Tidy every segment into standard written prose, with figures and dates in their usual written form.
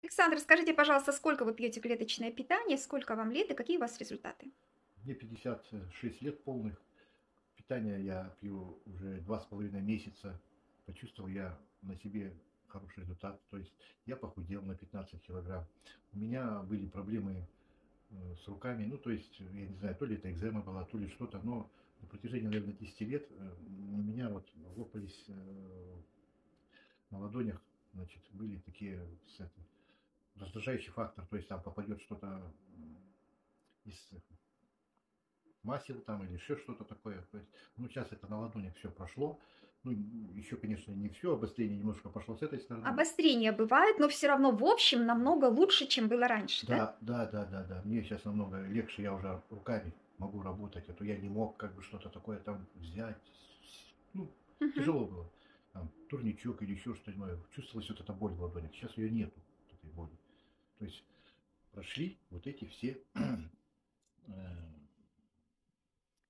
Александр, скажите, пожалуйста, сколько вы пьете клеточное питание, сколько вам лет и какие у вас результаты? Мне 56 лет полных. Питание я пью уже 2,5 месяца. Почувствовал я на себе хороший результат. То есть я похудел на 15 килограмм. У меня были проблемы с руками. Ну, то есть, я не знаю, то ли это экзема была, то ли что-то. Но на протяжении, наверное, 10 лет у меня вот лопались на ладонях, значит, были такие раздражающий фактор. То есть там попадет что-то из масел там или еще что-то такое. То есть, ну, сейчас это на ладонях все прошло. Ну, еще, конечно, не все, обострение немножко пошло с этой стороны. Обострения бывают, но все равно в общем намного лучше, чем было раньше, да? Да. Мне сейчас намного легче, я уже руками могу работать, а то я не мог как бы что-то такое там взять. Ну, Мгм. тяжело было. Там, турничок или еще что-то. Чувствовалась вот эта боль в ладонях. Сейчас ее нету, вот этой боли. То есть прошли вот эти все э,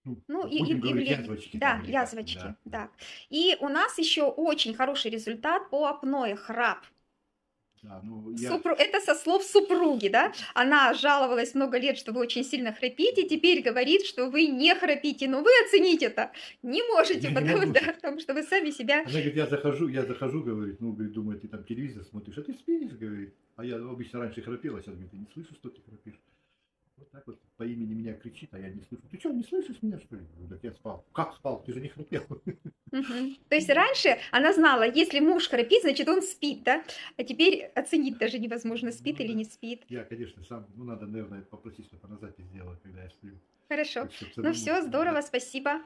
ну, Ну будем и говорить, язвочки там да, или как. язвочки, Да. да. И у нас еще очень хороший результат по апное, храп. Да, ну я Это со слов супруги, да? Она жаловалась много лет, что вы очень сильно храпите, теперь говорит, что вы не храпите, но вы оценить это не можете, я не могу. да, потому что вы сами себя... Она говорит, я захожу, говорит, ну, говорит, думаю, ты там телевизор смотришь, а ты спишь, говорит. А я обычно раньше храпела, сейчас, говорит, я не слышу, что ты храпишь. Вот так вот по имени меня кричит, а я не слышу. Ты что, не слышишь меня, что ли? Говорю, так я спал. Как спал? Ты же не храпел. Мгм. То есть раньше она знала, если муж храпит, значит он спит, да? А теперь оценить даже невозможно, спит Ну или да. не спит. Я, конечно, сам, ну, надо, наверное, попросить, чтобы она запись сделала, когда я сплю. Хорошо. Так, чтобы Ну самому. все, здорово, спасибо.